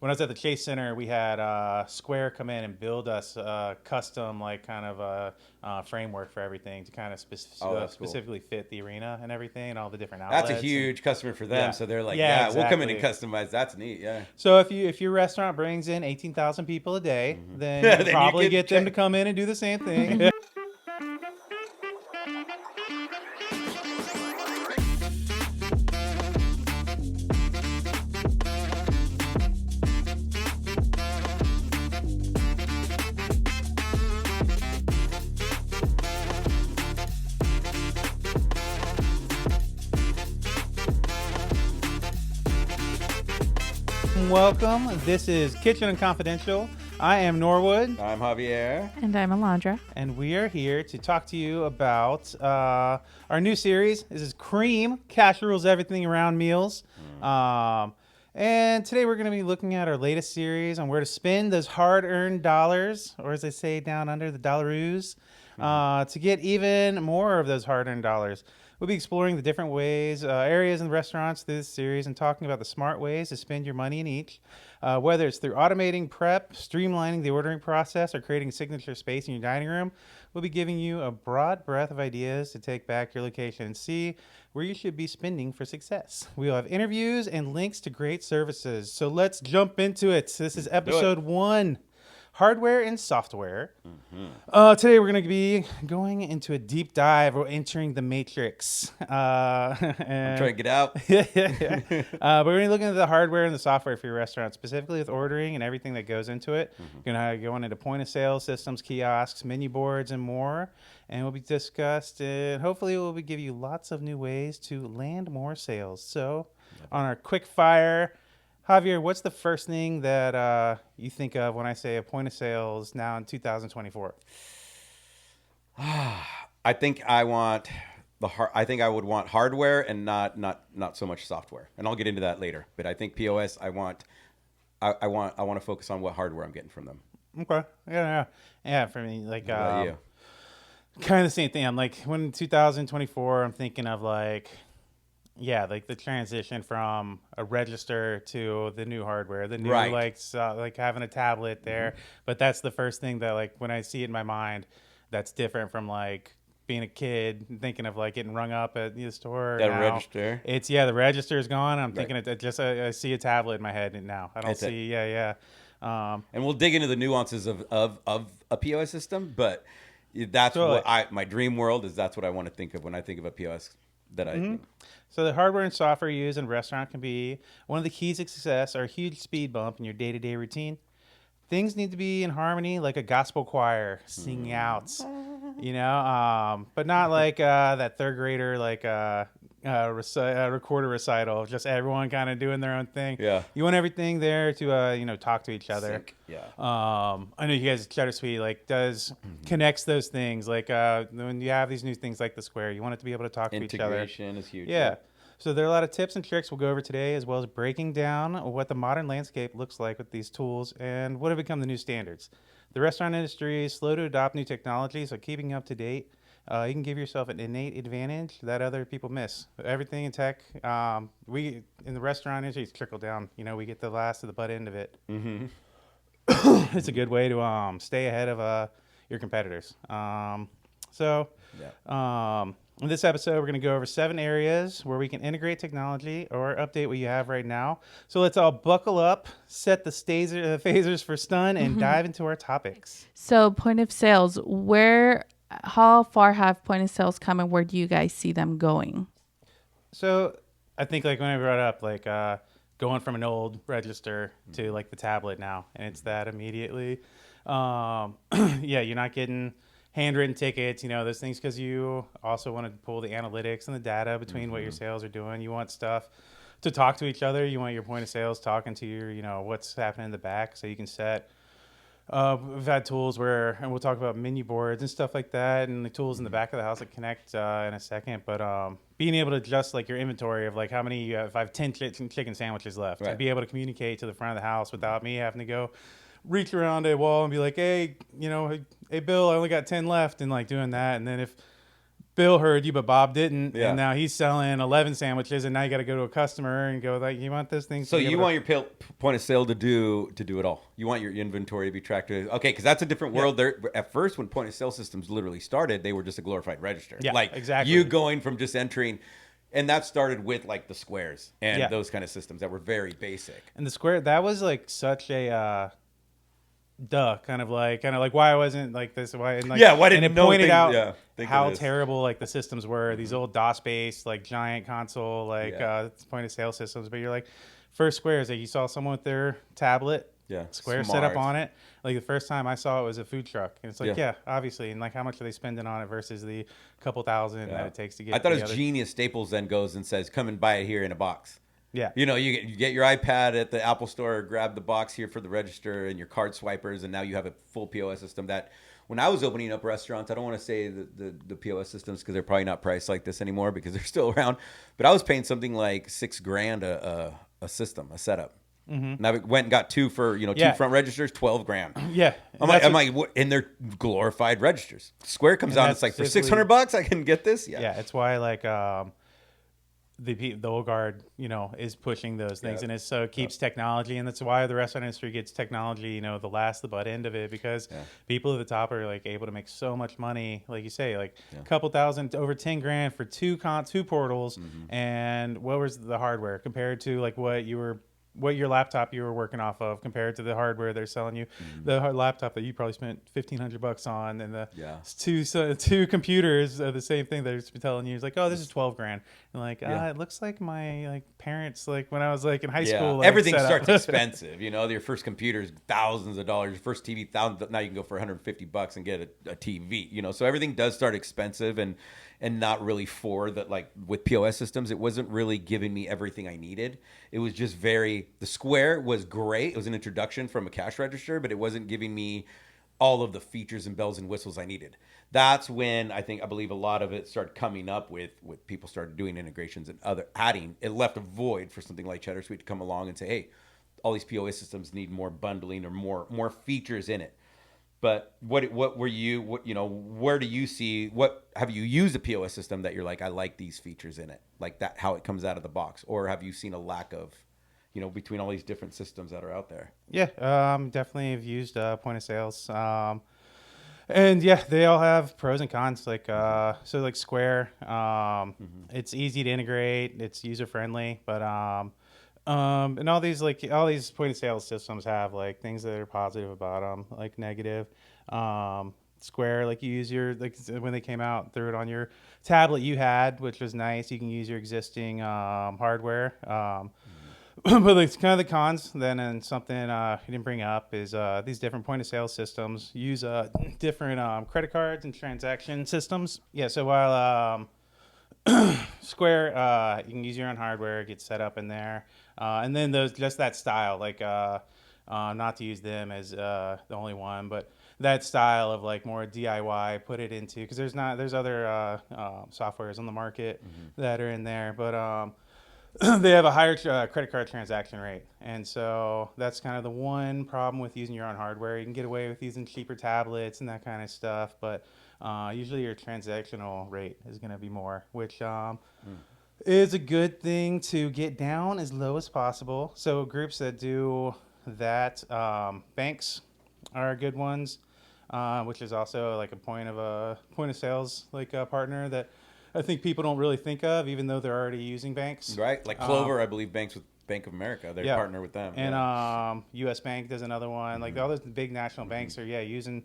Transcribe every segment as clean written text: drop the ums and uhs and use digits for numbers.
when I was at the Chase Center, we had Square come in and build us a custom like kind of a framework for everything to kind of specifically fit the arena and everything and all the different outlets. That's a huge customer for them. Yeah. So they're like, Yeah, we'll come in and exactly. customize. That's neat. Yeah. So if your restaurant brings in 18,000 people a day, then you Then can you probably can get them to check. come in and do the same thing. Welcome. This is Kitchen Unconfidential. I am Norwood. I'm Javier. And I'm Alondra. And we are here to talk to you about our new series. This is Cream, Cash Rules Everything Around Meals. And today we're going to be looking at our latest series on where to spend those hard-earned dollars, or as they say down under, the dollaroos, to get even more of those hard-earned dollars. We'll be exploring the different ways, areas in restaurants through this series and talking about the smart ways to spend your money in each. Whether it's through automating prep, streamlining the ordering process, or creating signature space in your dining room, we'll be giving you a broad breadth of ideas to take back your location and see where you should be spending for success. We'll have interviews and links to great services. So let's jump into it. This is episode 1. Hardware and software. Today we're going to be going into a deep dive. We're entering the matrix. I'm trying to get out. But we're going to be looking at the hardware and the software for your restaurant, specifically with ordering and everything that goes into it. We're going to go into point of sale systems, kiosks, menu boards, and more. And we'll be discussed, and hopefully we'll give you lots of new ways to land more sales. So on our quick fire, Javier, what's the first thing that you think of when I say a point of sales now in 2024? I think I would want hardware and not so much software. And I'll get into that later. But I think POS, I want to focus on what hardware I'm getting from them. Okay. Yeah. For me, like, What about you? kind of the same thing. I'm like, when 2024, I'm thinking of like the transition from a register to the new hardware, the new Right. like having a tablet there. But that's the first thing that like when I see it in my mind, that's different from like being a kid and thinking of like getting rung up at the store. That now. register. It's the register is gone. I'm Right. thinking I see a tablet in my head now. I don't That's it. see. And we'll dig into the nuances of a POS system, but that's Totally. what my dream world is. That's what I want to think of when I think of a POS that I. So the hardware and software used in a restaurant can be one of the keys to success or a huge speed bump in your day-to-day routine. Things need to be in harmony, like a gospel choir singing out, but not like that third grader, like recorder recital, just everyone kind of doing their own thing. Yeah. You want everything there to talk to each other. Sync. Yeah. I know you guys, Cheddar Sweet, like connects those things. Like when you have these new things like the Square, you want it to be able to talk to each other. Integration is huge. Yeah. So there are a lot of tips and tricks we'll go over today, as well as breaking down what the modern landscape looks like with these tools and what have become the new standards. The restaurant industry is slow to adopt new technology, so keeping up to date, you can give yourself an innate advantage that other people miss. Everything in tech, we in the restaurant industry, it's trickle down. We get the last of the butt end of it. It's a good way to stay ahead of your competitors. In this episode, we're going to go over 7 areas where we can integrate technology or update what you have right now. So let's all buckle up, set the phasers for stun, and dive into our topics. So point of sales, how far have point of sales come and where do you guys see them going? So I think like when I brought up like going from an old register to like the tablet now, and it's that immediately. You're not getting handwritten tickets, those things, because you also want to pull the analytics and the data between what your sales are doing. You want stuff to talk to each other. You want your point of sales talking to your, what's happening in the back, so you can set. We've had tools and we'll talk about menu boards and stuff like that, and the tools in the back of the house that connect in a second. But being able to adjust like your inventory of like how many, if I have 10 chicken sandwiches left, Right. to be able to communicate to the front of the house without me having to go reach around a wall and be like, hey, hey, Bill, I only got 10 left, and like doing that. And then if Bill heard you, but Bob didn't, Yeah. and now he's selling 11 sandwiches, and now you got to go to a customer and go like, you want this thing? So you want your point of sale to do it all. You want your inventory to be tracked. Okay, because that's a different world. There, at first, when point of sale systems literally started, they were just a glorified register. Yeah, like exactly. You going from just entering, and that started with like the squares and those kind of systems that were very basic. And the square, that was like such a kind of like why I wasn't like this, why and like why didn't and it know pointed things- out yeah, think of how this. terrible like the systems were. These old DOS based like giant console Yeah. point of sale systems, but you're like first squares like you saw someone with their tablet. Yeah, Square set up smart. on it. Like the first time I saw it was a food truck, and it's like, Yeah. obviously, and like how much are they spending on it versus the couple thousand that it takes to get. I thought it was together. genius. Staples then goes and says, "Come and buy it here in a box." Yeah, You know, you get your iPad at the Apple Store, grab the box here for the register and your card swipers, and now you have a full POS system. That when I was opening up restaurants, I don't want to say the POS systems because they're probably not priced like this anymore because they're still around, but I was paying something like $6,000 a system, a setup. And I went and got two for two front registers, $12,000. yeah. I'm like, what? And they're glorified registers. Square comes out, and it's like for $600 I can get this. Yeah, it's why like the old guard is pushing those things, and it keeps technology, and that's why the restaurant industry gets technology the butt end of it, because people at the top are like able to make so much money, like you say, like a couple thousand, over $10,000 for two portals. And what was the hardware compared to like what your laptop you were working off of compared to the hardware they're selling you, the laptop that you probably spent $1,500 on, and the two computers are the same thing they're telling you. It's like, oh, this is $12,000, and like, it looks like my like parents, like when I was like in high school, like, everything set up. starts expensive. Your first computer is thousands of dollars. Your first TV, thousands. Now you can go for $150 and get a TV. So everything does start expensive, and not really for that. Like with POS systems, it wasn't really giving me everything I needed. It was just the Square was great. It was an introduction from a cash register, but it wasn't giving me all of the features and bells and whistles I needed. That's when I believe a lot of it started coming up with people started doing integrations and adding. It left a void for something like Cheddar Sweet to come along and say, hey, all these POS systems need more bundling or more features in it. But where do you see, what have you used a POS system that you're like, I like these features in it, like that, how it comes out of the box, or have you seen a lack of, between all these different systems that are out there? Yeah, definitely have used point of sales. And they all have pros and cons. Like so, like Square, it's easy to integrate, it's user friendly, but and all these point of sale systems have like things that are positive about them, like negative. Square, like you use when they came out, threw it on your tablet you had, which was nice. You can use your existing hardware. But it's kind of the cons then, and something you didn't bring up is these different point of sale systems use different credit cards and transaction systems. Yeah, so while Square, you can use your own hardware, get set up in there, and then just that style, like not to use them as the only one, but that style of like more DIY, put it into, because there's other softwares on the market that are in there, but they have a higher credit card transaction rate, and so that's kind of the one problem with using your own hardware. You can get away with using cheaper tablets and that kind of stuff, but usually your transactional rate is going to be more, which is a good thing to get down as low as possible. So groups that do that, banks are good ones, which is also like a point of sales like a partner that I think people don't really think of, even though they're already using banks. Right, like Clover, I believe banks with Bank of America. They partner with them. And U.S. Bank does another one. Like all those big national banks are using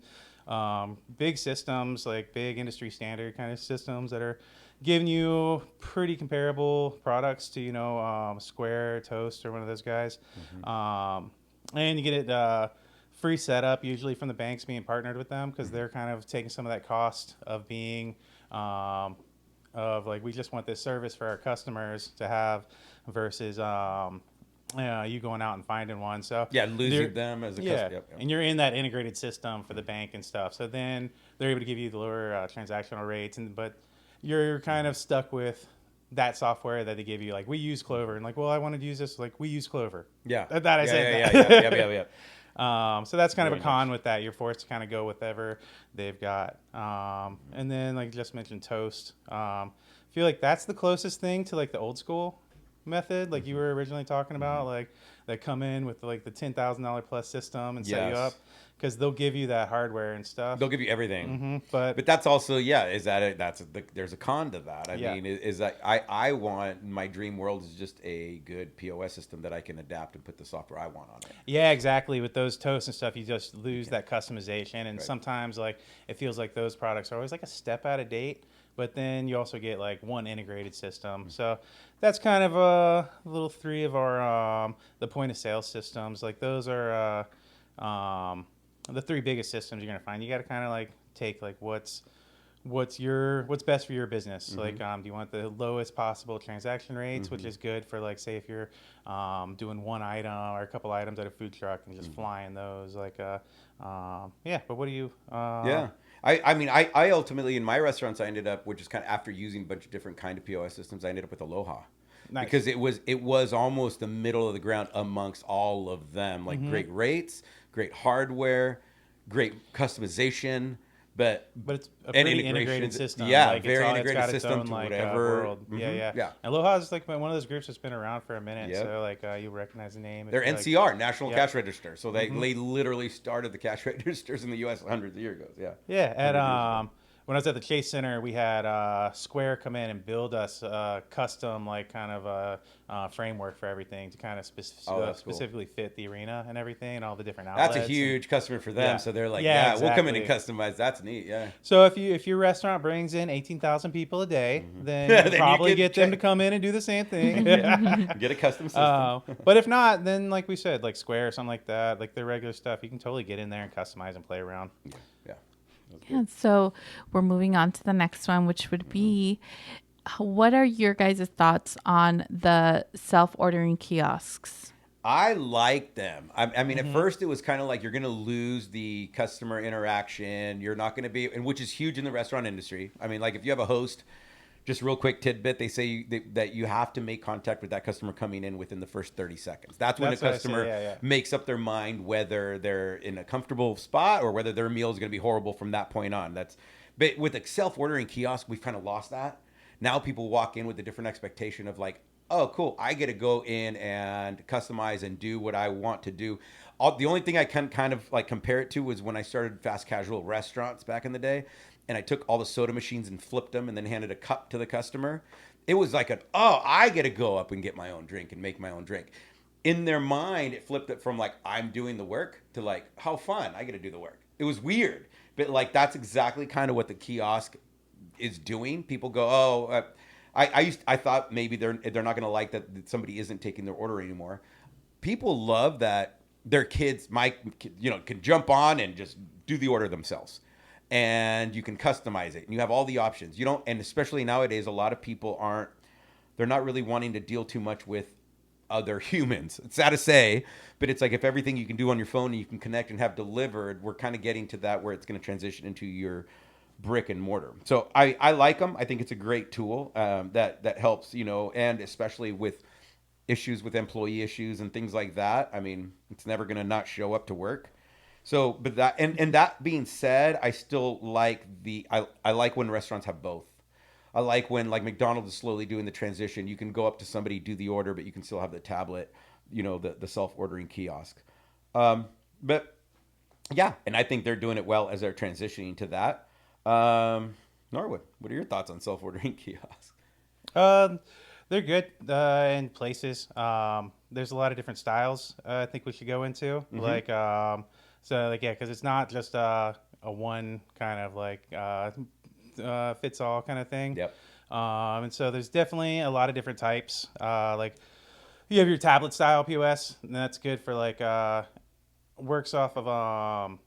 big systems, like big industry standard kind of systems that are giving you pretty comparable products to Square, Toast, or one of those guys. And you get it free setup usually from the banks being partnered with them, because they're kind of taking some of that cost of being of like, we just want this service for our customers to have versus you going out and finding one. So losing them as a customer. And you're in that integrated system for the bank and stuff. So then they're able to give you the lower transactional rates, but you're kind of stuck with that software that they give you. Like, we use Clover, and like, well, I wanted to use this. Like, we use Clover. Yeah. That I said. Yeah. So that's kind of Very a con with that. You're forced to kind of go with whatever they've got. And then, like you just mentioned, toast. I feel like that's the closest thing to like the old school method, like you were originally talking about, like they come in with like the $10,000 plus system and set you up, because they'll give you that hardware and stuff. They'll give you everything. But that's also, is that there's a con to that. I Yeah. mean, is that I want, my dream world is just a good POS system that I can adapt and put the software I want on it. Yeah, exactly. With those toasts and stuff, you just lose that customization, and sometimes like it feels like those products are always like a step out of date. But then you also get like one integrated system. So that's kind of a little three of our the point of sale systems. Like those are the three biggest systems you're gonna find. You got to kind of like take like what's best for your business. Like do you want the lowest possible transaction rates, which is good for like say if you're doing one item or a couple items at a food truck and just flying those like but what do you I mean, I ultimately, in my restaurants, I ended up, which is kind of after using a bunch of different kind of POS systems, I ended up with Aloha. Nice. Because it was almost the middle of the ground amongst all of them. Like great rates, great hardware, great customization, but it's a pretty integrated system. Yeah, like very integrated it's got system its own, to like, whatever. world. Yeah. Yeah. Aloha is like one of those groups that's been around for a minute. Yep. So like you recognize the name. They're It's NCR, National Yep. Cash Register. So they literally started the cash registers in the U.S. hundreds of years ago. Yeah. Yeah. At when I was at the Chase Center, we had Square come in and build us a custom like kind of a framework for everything to kind of specifically fit the arena and everything and all the different outlets. That's a huge customer for them. Yeah. So they're like, Yeah, we'll come in and exactly. customize. That's neat. Yeah. So if your restaurant brings in 18,000 people a day, then you Then you probably can get them to check. come in and do the same thing. Get a custom system. But if not, then like we said, like Square or something like that, like their regular stuff, you can totally get in there and customize and play around. Yeah. Yeah, so we're moving on to the next one, which would be, what are your guys' thoughts on the self-ordering kiosks? I like them. I mean, at first it was kind of like you're going to lose the customer interaction. You're not going to be, and which is huge in the restaurant industry. I mean, like if you have a host, just real quick tidbit, they say that you have to make contact with that customer coming in within the first 30 seconds. That's when That's a what I customer say, makes up their mind whether they're in a comfortable spot or whether their meal is going to be horrible from that point on. But with a self-ordering kiosk, we've kind of lost that. Now people walk in with a different expectation of like, oh, cool, I get to go in and customize and do what I want to do. The only thing I can kind of like compare it to was when I started fast casual restaurants back in the day. And I took all the soda machines and flipped them and then handed a cup to the customer. It was like I get to go up and get my own drink and make my own drink. In their mind, it flipped it from like, I'm doing the work to like, how fun, I get to do the work. It was weird. But like, that's exactly kind of what the kiosk is doing. People go, I thought maybe they're not going to like that somebody isn't taking their order anymore. People love that their kids can jump on and just do the order themselves. And you can customize it and you have all the options. And especially nowadays, a lot of people they're not really wanting to deal too much with other humans. It's sad to say, but it's like if everything you can do on your phone and you can connect and have delivered, we're kind of getting to that where it's going to transition into your brick and mortar. So I like them. I think it's a great tool that helps, and especially with issues with employee issues and things like that. I mean, it's never going to not show up to work. So, but that being said, I still like I like when restaurants have both. I like when like McDonald's is slowly doing the transition. You can go up to somebody, do the order, but you can still have the tablet, the self-ordering kiosk. But yeah, and I think they're doing it well as they're transitioning to that. Norwood, what are your thoughts on self-ordering kiosks? They're good in places. There's a lot of different styles I think we should go into. Like because it's not just a one kind of like fits all kind of thing. Yep. And so there's definitely a lot of different types. Like you have your tablet style POS, and that's good for like works off of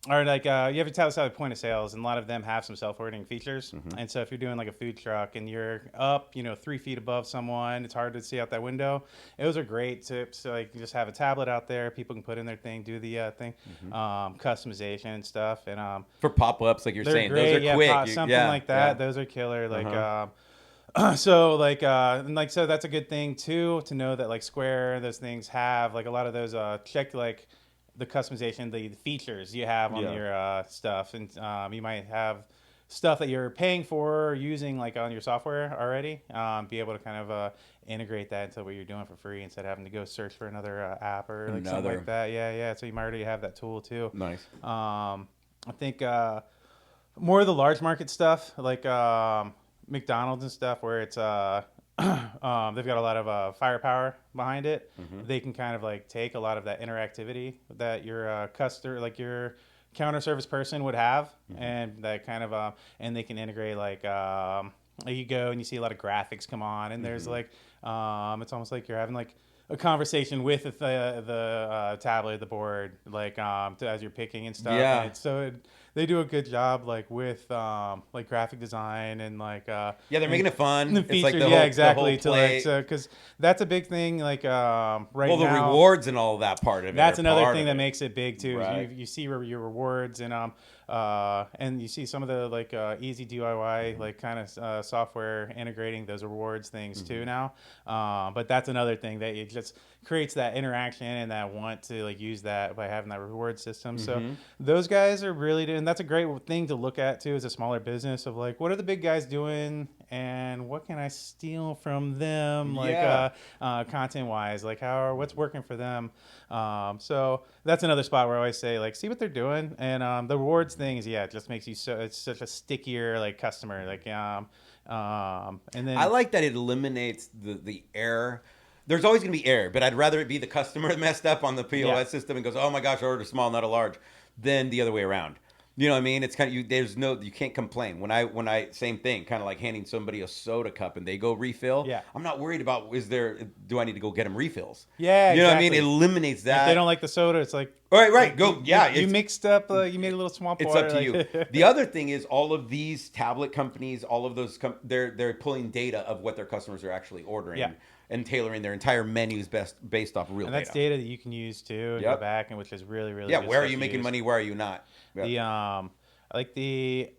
or like you have your tablet style point of sales, and a lot of them have some self-ordering features. And so if you're doing like a food truck and you're up 3 feet above someone, it's hard to see out that window. Those are great tips. So like you just have a tablet out there, people can put in their thing, do the thing, customization and stuff. And for pop-ups, like you're saying, great. those are quick. Something like that. Yeah. Those are killer. Like so that's a good thing too, to know that like Square, those things have like a lot of those check like the customization, the features you have on your stuff, and you might have stuff that you're paying for using like on your software already. Be able to kind of integrate that into what you're doing for free instead of having to go search for another app or like something like that. Yeah. So you might already have that tool too. Nice. I think more of the large market stuff like McDonald's and stuff where it's they've got a lot of firepower behind it. They can kind of like take a lot of that interactivity that your customer, like your counter service person would have, and that kind of and they can integrate like you go and you see a lot of graphics come on, and there's like it's almost like you're having like a conversation with the tablet, the board, like as you're picking and stuff. Yeah. And they do a good job like with like graphic design and like they're making it fun. The It's features, like the yeah, whole, exactly. The whole play. Because that's a big thing. Like right well, the now, rewards and all of that part of it. that's are another part thing of that it. makes it big too. Is Right. you see your rewards and you see some of the like easy DIY like kind of software integrating those rewards things too now. But that's another thing that it just creates that interaction and that want to like use that by having that reward system. So those guys are really doing. That's a great thing to look at too as a smaller business of like what are the big guys doing and what can I steal from them like content wise, like what's working for them. So that's another spot where I always say like see what they're doing, and the rewards things it just makes you it's such a stickier like customer like and then I like that it eliminates the error. There's always going to be error, but I'd rather it be the customer messed up on the POS system and goes, oh my gosh, I ordered a small, not a large, than the other way around. You know what I mean? It's kind of you can't complain. When I same thing, kind of like handing somebody a soda cup and they go refill. Yeah. I'm not worried about do I need to go get them refills? Yeah, you know exactly. what I mean? It eliminates that. If they don't like the soda, it's like right, like, go. Yeah, you mixed up. You made a little swamp it's water. up to you. The other thing is all of these tablet companies, all of those they're pulling data of what their customers are actually ordering. Yeah. And tailoring their entire menus based off real and that's data that you can use too and go back, and which is really really good where are stuff you to making use. money, where are you not? The I like the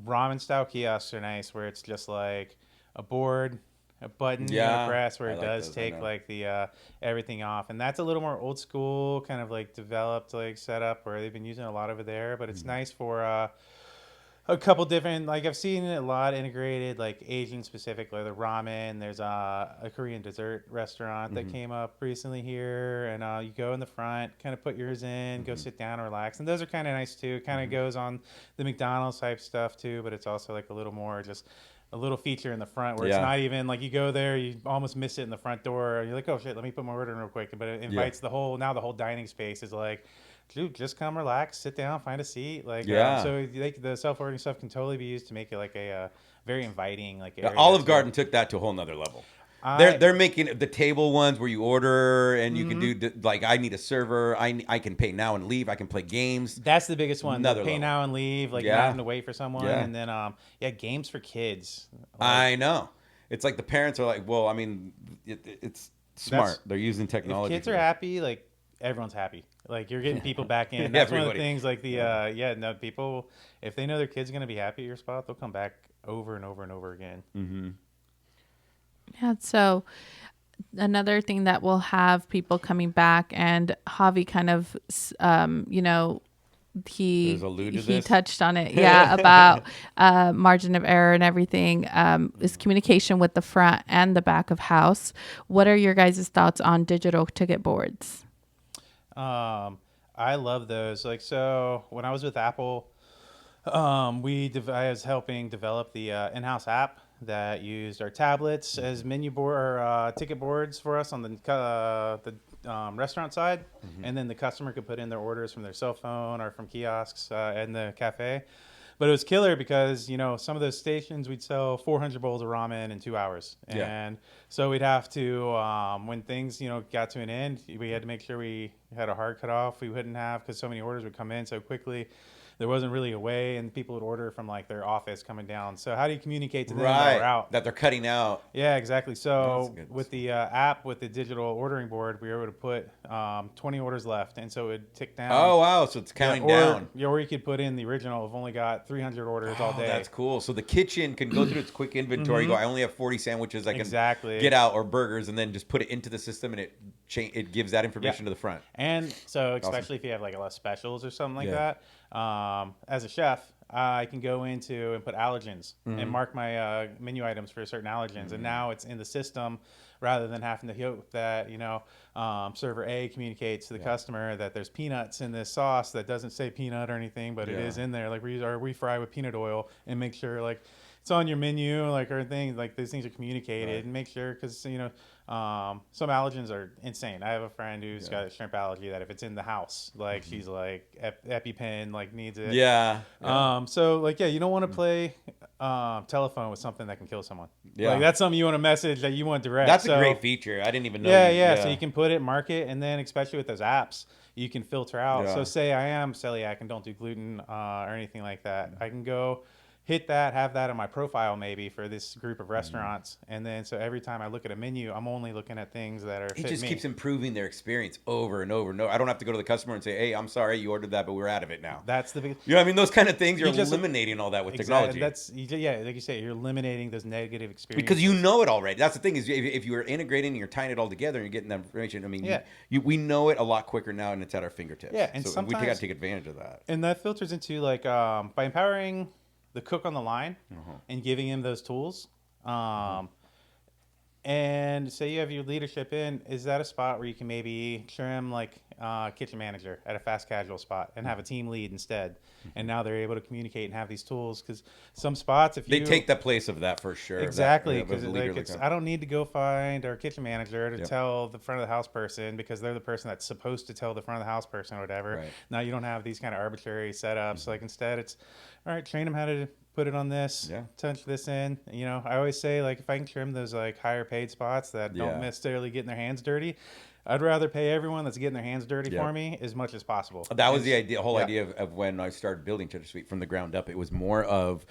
ramen style kiosks are nice where it's just like a board, a button you press where it does take like the everything off, and that's a little more old school kind of like developed like setup where they've been using a lot over there, but it's nice for a couple different, like I've seen it a lot integrated, like Asian specific, like the ramen. There's a Korean dessert restaurant that came up recently here, and you go in the front, kind of put yours in, go sit down, relax, and those are kind of nice too. Kind of goes on the McDonald's type stuff too, but it's also like a little more just a little feature in the front where it's not even like you go there, you almost miss it in the front door. You're like, oh shit, let me put my order in real quick, but it invites the whole dining space is like, dude, just come relax, sit down, find a seat. Like, so the self-ordering stuff can totally be used to make it like a very inviting like area. Olive Garden took that to a whole nother level. They're making the table ones where you order and you can do like I need a server. I can pay now and leave. I can play games. That's the biggest one. Another pay level. now and leave. Like not having to wait for someone. Yeah. And then games for kids. Like, I know. It's like the parents are like, well, I mean, it's smart. They're using technology. If kids are happy, like everyone's happy. Like you're getting people back in. That's one of the things. Like the people, if they know their kid's gonna be happy at your spot, they'll come back over and over and over again. Mm-hmm. Yeah. So another thing that will have people coming back, and Javi kind of, he touched on it. Yeah. About margin of error and everything is communication with the front and the back of house. What are your guys' thoughts on digital ticket boards? I love those. Like, so when I was with Apple, I was helping develop the in-house app that used our tablets as menu board or ticket boards for us on the restaurant side, and then the customer could put in their orders from their cell phone or from kiosks in the cafe. But it was killer because, some of those stations we'd sell 400 bowls of ramen in 2 hours. And so we'd have to, when things, got to an end, we had to make sure we had a hard cutoff. We wouldn't have, because so many orders would come in so quickly. There wasn't really a way, and people would order from like their office coming down. So how do you communicate to them that we're out? That they're cutting out. Yeah, exactly. So with the app, with the digital ordering board, we were able to put 20 orders left, and so it would tick down. Oh wow! So it's counting down. Or you could put in the original. I've only got 300 orders all day. That's cool. So the kitchen can go through its quick inventory. Go, I only have 40 sandwiches. I can get out, or burgers, and then just put it into the system, and it gives that information to the front. And so, especially if you have like a lot of specials or something like Yeah. that, as a chef, I can go into and put allergens and mark my menu items for certain allergens. And now it's in the system rather than having to hope that, server A communicates to the customer that there's peanuts in this sauce that doesn't say peanut or anything, but it is in there. Like we fry with peanut oil, and make sure like it's on your menu, like, or things like these things are communicated, and make sure, because some allergens are insane. I have a friend who's got a shrimp allergy that if it's in the house, like she's like EpiPen, like needs it. So like you don't want to play telephone with something that can kill someone. Like that's something you want to message that you want direct. That's a great feature. I didn't even know. So you can put it, mark it, and then especially with those apps, you can filter out. So say I am celiac and don't do gluten or anything like that, I can go hit that, have that on my profile maybe for this group of restaurants, and then so every time I look at a menu, I'm only looking at things that are it just keeps improving their experience over and over and over. I don't have to go to the customer and say, hey, I'm sorry you ordered that, but we're out of it now. That's the big, you know what I mean? Those kind of things, you're eliminating all that with technology. That's like you say, you're eliminating those negative experiences because you know it already. That's the thing, is if you are integrating and you're tying it all together and you're getting that information, I mean, we know it a lot quicker now, and it's at our fingertips. And so we got to take advantage of that. And that filters into like by empowering the cook on the line and giving him those tools. And say you have your leadership in, is that a spot where you can maybe trim like kitchen manager at a fast casual spot and have a team lead instead? And now they're able to communicate and have these tools, because some spots, if they take the place of that for sure. Exactly, because I don't need to go find our kitchen manager to tell the front of the house person, because they're the person that's supposed to tell the front of the house person or whatever. Right. Now you don't have these kind of arbitrary setups. Like instead, it's all right. Train them how to put it on this, touch this in. I always say, like, if I can trim those like higher paid spots that don't necessarily get their hands dirty, I'd rather pay everyone that's getting their hands dirty for me as much as possible. That was the whole idea of when I started building Cheddar Suite from the ground up. It was more of,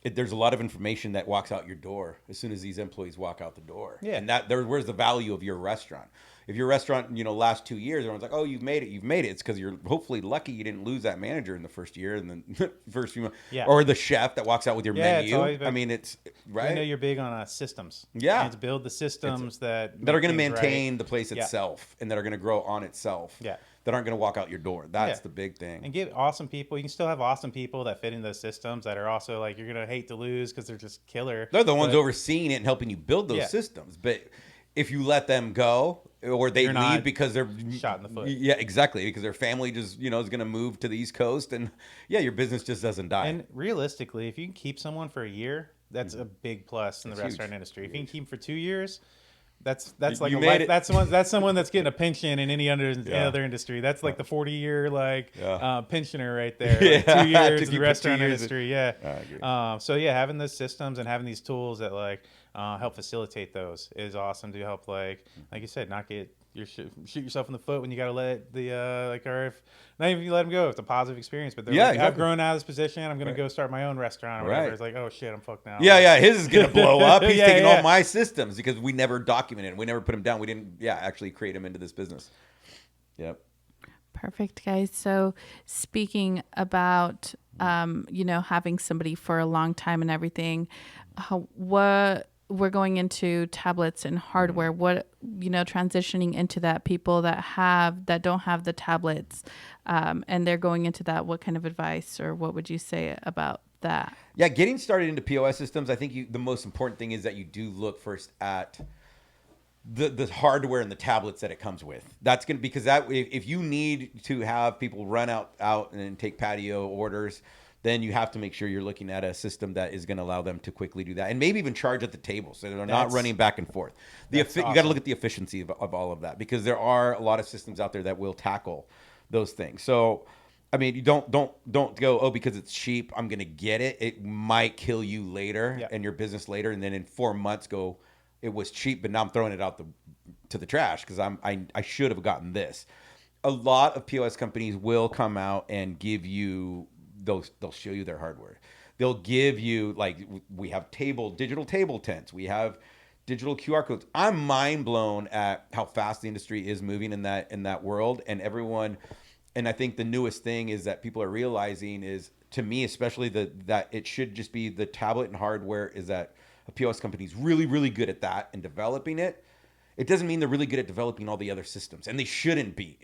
there's a lot of information that walks out your door as soon as these employees walk out the door. And where's the value of your restaurant? If your restaurant, last 2 years, everyone's like, oh, you've made it. It's because you're hopefully lucky you didn't lose that manager in the first year and then first few months. Or the chef that walks out with your menu. It's right. I know you're big on systems. And to build the systems that are going to maintain the place itself and that are going to grow on itself. That aren't going to walk out your door. That's the big thing. And get awesome people. You can still have awesome people that fit in those systems that are also like you're going to hate to lose because they're just killer. They're the ones overseeing it and helping you build those systems. But if you let them go, or they leave because they're shot in the foot. Yeah, exactly. Because their family just, is going to move to the East Coast, and your business just doesn't die. And realistically, if you can keep someone for a year, that's a big plus in the restaurant industry. If you can keep them for 2 years, that's like that's someone that's getting a pension in any other industry. That's like the 40-year pensioner right there. Like 2 years in the restaurant industry. So having those systems and having these tools that help facilitate those is awesome to help like you said, not get shoot yourself in the foot when you got to let the or if not even if you let them go, it's a positive experience, but they're I've grown out of this position, I'm gonna go start my own restaurant or whatever. It's like, oh shit, I'm fucked now. His is gonna blow up. He's taking all my systems because we never documented him. We never put him down. We didn't actually create him into this business. Perfect, guys. So speaking about having somebody for a long time and everything, what we're going into tablets and hardware, what transitioning into that, people that don't have the tablets and they're going into that, what kind of advice or what would you say about that? Getting started into POS systems, I think the most important thing is that you do look first at the hardware and the tablets that it comes with. That's going to, because if you need to have people run out and take patio orders, then you have to make sure you're looking at a system that is going to allow them to quickly do that, and maybe even charge at the table so they're not running back and forth. You got to look at the efficiency of all of that, because there are a lot of systems out there that will tackle those things. So, I mean, you don't go, oh, because it's cheap, I'm going to get it. It might kill you later and your business later, and then in 4 months go, it was cheap, but now I'm throwing it out to the trash because I should have gotten this. A lot of POS companies will come out and give you they'll show you their hardware. They'll give you, like, we have digital table tents. We have digital QR codes. I'm mind blown at how fast the industry is moving in that world. And everyone, and I think the newest thing is that people are realizing is, to me, especially that it should just be the tablet and hardware, is that a POS company is really, really good at that and developing it. it doesn't mean they're really good at developing all the other systems, and they shouldn't be.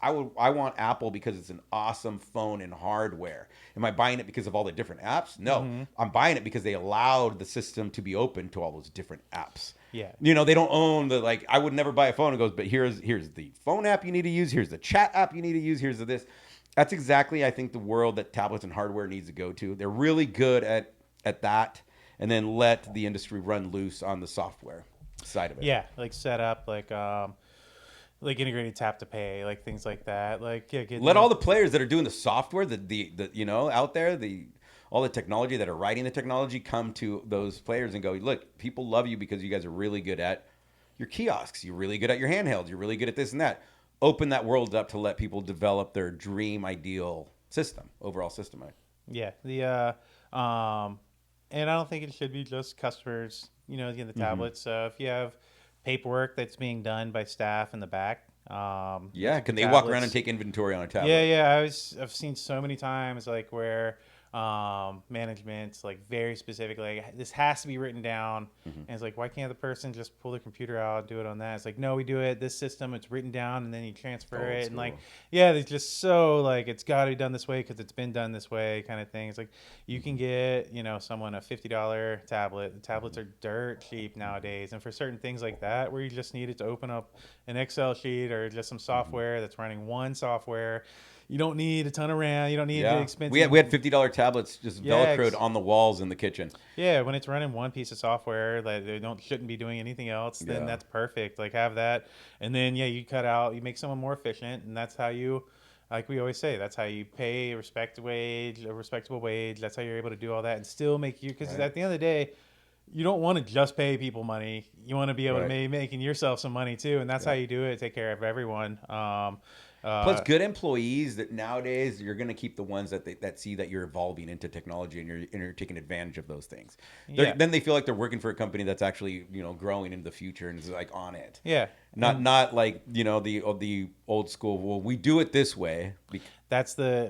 I want Apple because it's an awesome phone and hardware. Am I buying it because of all the different apps? No, I'm buying it because they allowed the system to be open to all those different apps. Yeah. You know, they don't own the, like, I would never buy a phone and goes, but here's the phone app you need to use. Here's the chat app you need to use. Here's the this. That's exactly, I think, the world that tablets and hardware needs to go to. They're really good at that, and then let the industry run loose on the software side of it. Yeah, like set up like integrated tap to pay, like things like that. Like Let all the players that are doing the software, the out there, all the technology that are writing the technology come to those players and go, look, people love you because you guys are really good at your kiosks. You're really good at your handhelds. You're really good at this and that. Open that world up to let people develop their dream ideal overall system. Yeah, and I don't think it should be just customers, getting the tablets. So if you have paperwork that's being done by staff in the back, can they walk around and take inventory on a tablet? Yeah. I've seen so many times like where management's like very specific, like this has to be written down, and it's like, why can't the person just pull their computer out and do it on that? It's like, no, we do it this system, it's written down, and then you transfer it, and like, yeah, it's just so like it's got to be done this way because it's been done this way kind of thing. It's like you can get someone a $50 tablet. The tablets are dirt cheap nowadays, and for certain things like that where you just need it to open up an Excel sheet or just some software that's running one software. You don't need a ton of RAM. You don't need the expensive. We had $50 tablets just Velcroed on the walls in the kitchen. Yeah, when it's running one piece of software that they shouldn't be doing anything else, then that's perfect. Like have that, and then you you make someone more efficient, and that's how you, like we always say, that's how you pay a respectable wage. That's how you're able to do all that and still make because at the end of the day, you don't want to just pay people money. You want to be able to be making yourself some money too, and that's how you do it. Take care of everyone. Plus, good employees that nowadays you're going to keep the ones that see that you're evolving into technology and you're taking advantage of those things. Then they feel like they're working for a company that's actually growing into the future and is like on it. Yeah, not like the old school. Well, we do it this way. That's the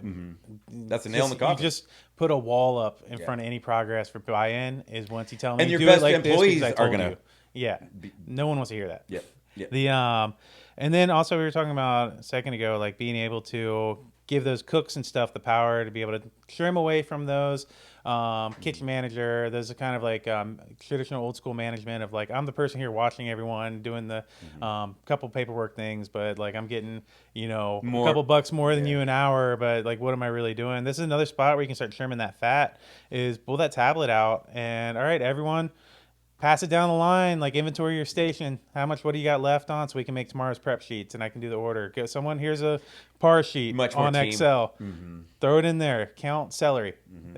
that's a nail in the coffin. You just put a wall up in front of any progress for buy-in is once you tell them and your do best it like employees this are going to. Yeah, no one wants to hear that. Yeah. And then also we were talking about a second ago, like being able to give those cooks and stuff the power to be able to trim away from those kitchen manager. There's a kind of like traditional old school management of like, I'm the person here watching everyone doing the couple paperwork things, but like I'm getting, a couple bucks more than you an hour, but like, what am I really doing? This is another spot where you can start trimming that fat is pull that tablet out and all right, everyone, pass it down the line, like inventory your station. What do you got left on so we can make tomorrow's prep sheets and I can do the order. Here's a par sheet on Excel. Throw it in there. Count celery.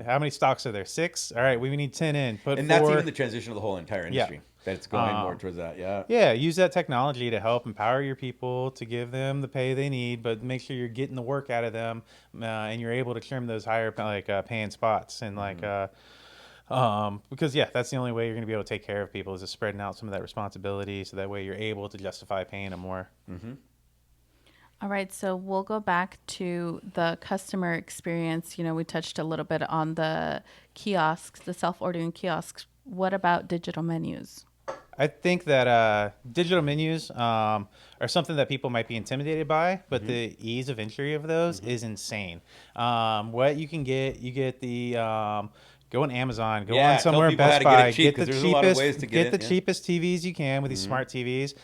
How many stocks are there? 6? All right, we need 10 in. And that's even the transition of the whole entire industry. That's going more towards that, Yeah, use that technology to help empower your people, to give them the pay they need, but make sure you're getting the work out of them and you're able to trim those higher paying spots. And because that's the only way you're going to be able to take care of people is just spreading out some of that responsibility so that way you're able to justify paying them more. All right, so we'll go back to the customer experience. We touched a little bit on the kiosks, the self-ordering kiosks. What about digital menus? I think that digital menus are something that people might be intimidated by, but the ease of entry of those is insane. What you can get, you get the go on Amazon, go on somewhere in Best Buy, get the cheapest TVs you can with these smart TVs.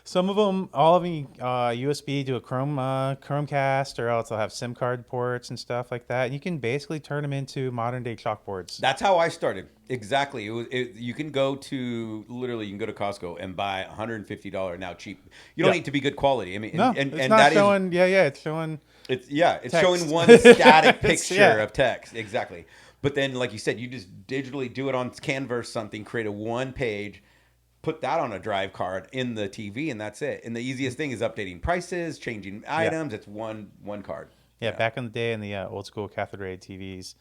Some of them, all of them, USB to a Chromecast, or else they'll have SIM card ports and stuff like that. And you can basically turn them into modern day chalkboards. That's how I started. Exactly. You can go to Costco and buy $150 now cheap. You don't need to be good quality. I mean, it's not showing. It's showing. It's showing one static picture of text. Exactly. But then, like you said, you just digitally do it on Canva or something, create a one page, put that on a drive card in the TV, and that's it. And the easiest thing is updating prices, changing items. It's one card. Yeah, back in the day in the old school cathode ray TVs,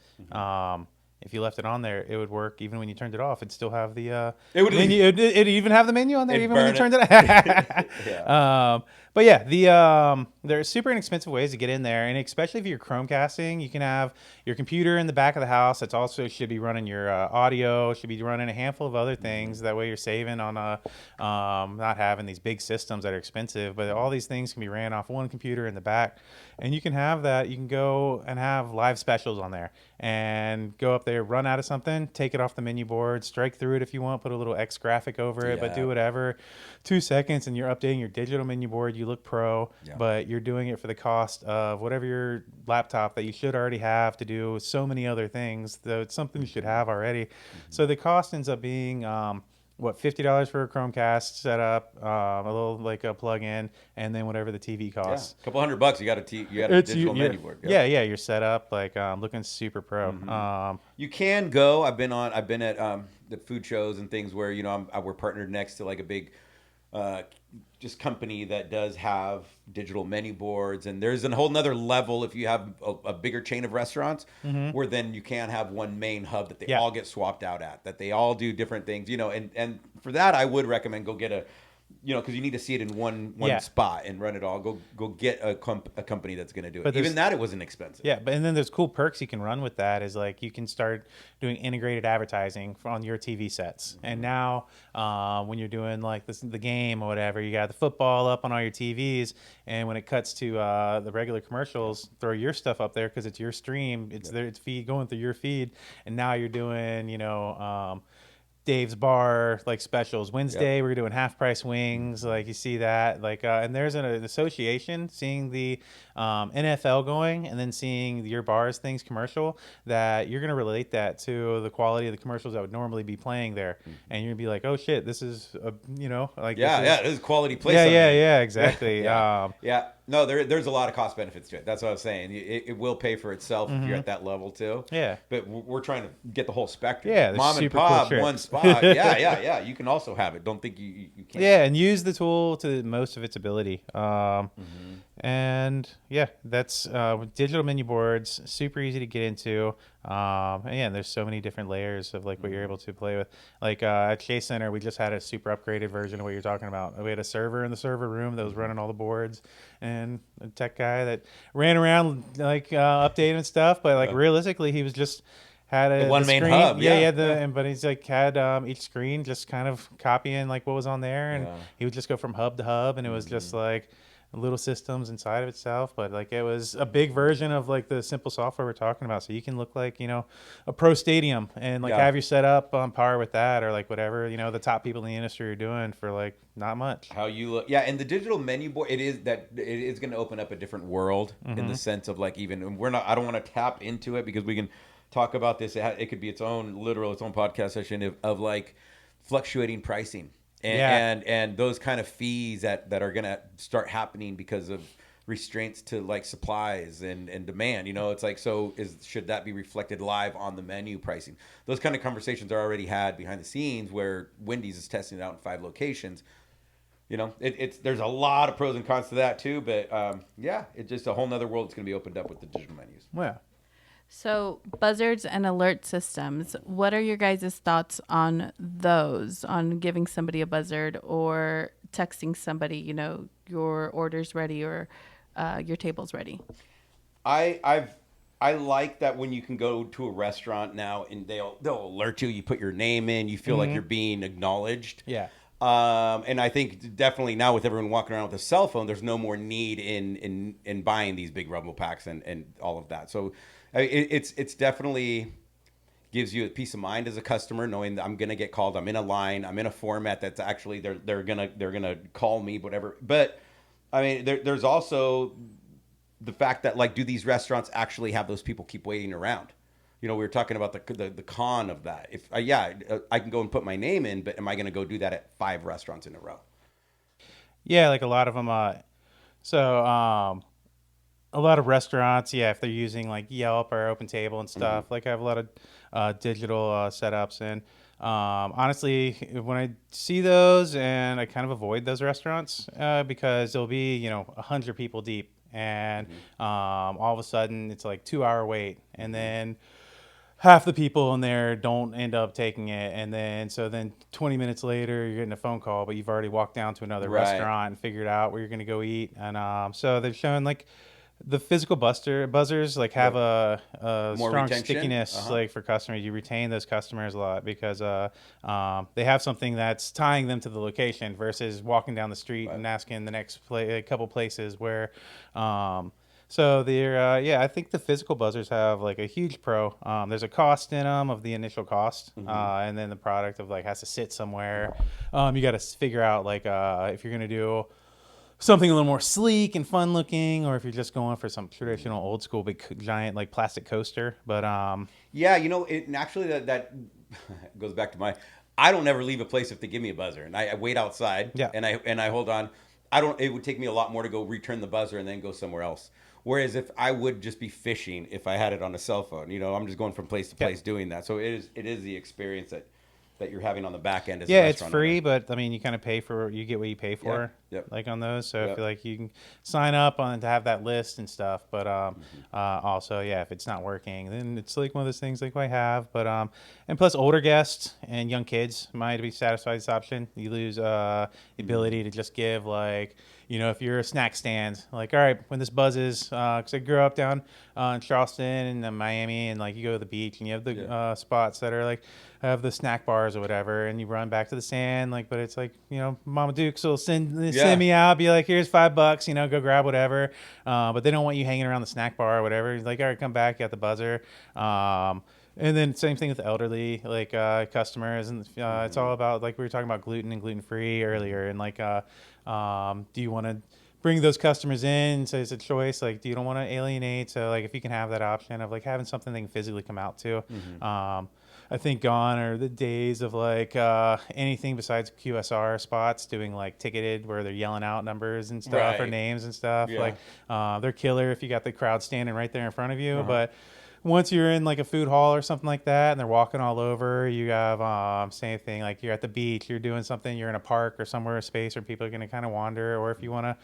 if you left it on there, it would work even when you turned it off. It'd still have the It would menu. It'd even have the menu on there It'd even when you burn turned it off. Yeah. But yeah, there's super inexpensive ways to get in there, and especially if you're Chromecasting, you can have your computer in the back of the house. That's also should be running your audio, should be running a handful of other things. That way you're saving on not having these big systems that are expensive. But all these things can be ran off one computer in the back, and you can have that. You can go and have live specials on there, and go up there, run out of something, take it off the menu board, strike through it if you want, put a little X graphic over it, but do whatever. 2 seconds, and you're updating your digital menu board. You look pro, but you're doing it for the cost of whatever your laptop that you should already have to do so many other things. Though it's something you should have already. So the cost ends up being $50 for a Chromecast setup, a little like a plug-in, and then whatever the TV costs. A couple $100, you got a digital menu board. Yeah, you're set up like looking super pro. You can go. I've been at the food shows and things where we're partnered next to like a big just company that does have digital menu boards, and there's a whole nother level if you have a bigger chain of restaurants where then you can have one main hub that they all get swapped out at, that they all do different things, and for that I would recommend go get because you need to see it in one spot and run it all. Go get a company that's going to do it. But even that, it wasn't expensive. Yeah, and then there's cool perks you can run with that. Is like you can start doing integrated advertising on your TV sets. And now when you're doing like the game or whatever, you got the football up on all your TVs. And when it cuts to the regular commercials, throw your stuff up there because it's your stream. It's there. It's going through your feed. And now you're doing Dave's Bar like specials. Wednesday we're doing half price wings. Like you see that and there's an association seeing the NFL going and then seeing your bar's things commercial that you're gonna relate that to the quality of the commercials that would normally be playing there, and you're gonna be like, oh shit, this is this is quality place. Yeah, exactly. No, there's a lot of cost benefits to it. That's what I was saying. It will pay for itself if you're at that level too. Yeah. But we're trying to get the whole spectrum. Yeah, mom and pop, one spot. Yeah. You can also have it. Don't think you can't. Yeah, and use the tool to most of its ability. And yeah, that's digital menu boards, super easy to get into. And there's so many different layers of like what you're able to play with. Like at Chase Center, we just had a super upgraded version of what you're talking about. We had a server in the server room that was running all the boards, and a tech guy that ran around like updating stuff. But like realistically, he was just had a one main screen. hub. But he's like had each screen just kind of copying like what was on there, and he would just go from hub to hub, and it was just like little systems inside of itself. But like it was a big version of like the simple software we're talking about, so you can look like a pro stadium and like have your setup on par with that, or like whatever the top people in the industry are doing for like not much. How you look, and the digital menu board, it is going to open up a different world in the sense of like I don't want to tap into it because we can talk about this. It could be its own podcast session of like fluctuating pricing. And those kind of fees that are going to start happening because of restraints to like supplies and demand, it's like, should that be reflected live on the menu pricing? Those kind of conversations are already had behind the scenes where Wendy's is testing it out in 5 locations. There's a lot of pros and cons to that too, but it's just a whole nother world that's going to be opened up with the digital menus. Yeah. So buzzards and alert systems, what are your guys' thoughts on those, on giving somebody a buzzard or texting somebody, your order's ready or your table's ready? I like that when you can go to a restaurant now and they'll alert you, you put your name in, you feel like you're being acknowledged. Yeah. And I think definitely now with everyone walking around with a cell phone, there's no more need in buying these big rumble packs and all of that. So it's definitely gives you a peace of mind as a customer, knowing that I'm gonna get called. I'm in a line. I'm in a format that's actually they're gonna call me, whatever. But I mean, there's also the fact that like, do these restaurants actually have those people keep waiting around? We were talking about the con of that. If I can go and put my name in, but am I going to go do that at 5 restaurants in a row? Yeah, like a lot of them. A lot of restaurants, if they're using like Yelp or Open Table and stuff, like I have a lot of digital setups. And honestly, when I see those, and I kind of avoid those restaurants because there'll be 100 people deep, and all of a sudden it's like 2-hour wait, and then half the people in there don't end up taking it, and then 20 minutes later you're getting a phone call, but you've already walked down to another Right. restaurant and figured out where you're going to go eat. And so they've shown like the physical buzzers like have a More strong retention? stickiness like for customers. You retain those customers a lot because they have something that's tying them to the location versus walking down the street and asking the next a couple places where so they're I think the physical buzzers have like a huge pro. There's a cost in them of the initial cost, and then the product of like has to sit somewhere. You got to figure out like if you're gonna do something a little more sleek and fun looking, or if you're just going for some traditional old school big giant like plastic coaster. But Yeah, it naturally that goes back to I don't ever leave a place if they give me a buzzer, and I wait outside. Yeah. And I hold on. I don't. It would take me a lot more to go return the buzzer and then go somewhere else. Whereas if I would just be fishing if I had it on a cell phone, I'm just going from place to place doing that. So it is the experience that you're having on the back end as a it's restaurant free, owner. but I mean you kind of you get what you pay for, Yep. like on those. So I Yep. feel like you can sign up on to have that list and stuff. But also, if it's not working, then it's like one of those things like I have. But and plus older guests and young kids might be satisfied with this option. You lose the ability to just give like. If you're a snack stand, like, all right, when this buzzes, because I grew up down in Charleston and Miami, and like you go to the beach and you have the spots that are like have the snack bars or whatever, and you run back to the stand, like, but it's like Mama Dukes will send me out, be like, here's $5, go grab whatever, but they don't want you hanging around the snack bar or whatever. He's like, all right, come back, you got the buzzer. And then same thing with elderly like customers, and it's all about like we were talking about gluten and gluten free earlier, and like do you want to bring those customers in? So it's a choice. Like, do you don't want to alienate? So like if you can have that option of like having something they can physically come out to. I think gone are the days of like anything besides QSR spots doing like ticketed where they're yelling out numbers and stuff or names and stuff. Yeah. Like they're killer if you got the crowd standing right there in front of you, but once you're in like a food hall or something like that and they're walking all over, you have same thing, like you're at the beach, you're doing something, you're in a park or somewhere, a space where people are going to kind of wander, or if you want to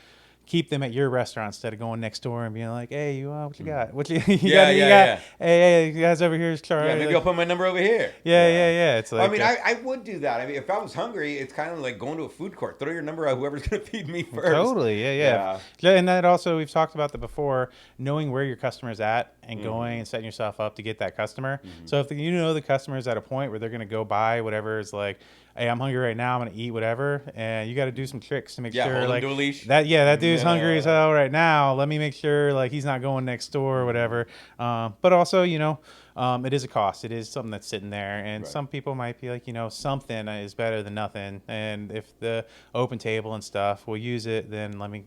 keep them at your restaurant instead of going next door and being like, hey, what you got? What you got? Hey, you guys over here is Charlie. Yeah, maybe like, I'll put my number over here. Yeah. It's like, I mean, I would do that. I mean, if I was hungry, it's kind of like going to a food court. Throw your number out, whoever's going to feed me first. Totally, yeah. And that also, we've talked about that before, knowing where your customer's at and going and setting yourself up to get that customer. So if the customer's at a point where they're going to go buy whatever is like, hey, I'm hungry right now, I'm going to eat whatever, and you got to do some tricks to make sure hold like him to a leash. that dude's hungry as hell right now. Let me make sure like he's not going next door or whatever. But also, it is a cost. It is something that's sitting there, and some people might be like, something is better than nothing. And if the open table and stuff will use it, then let me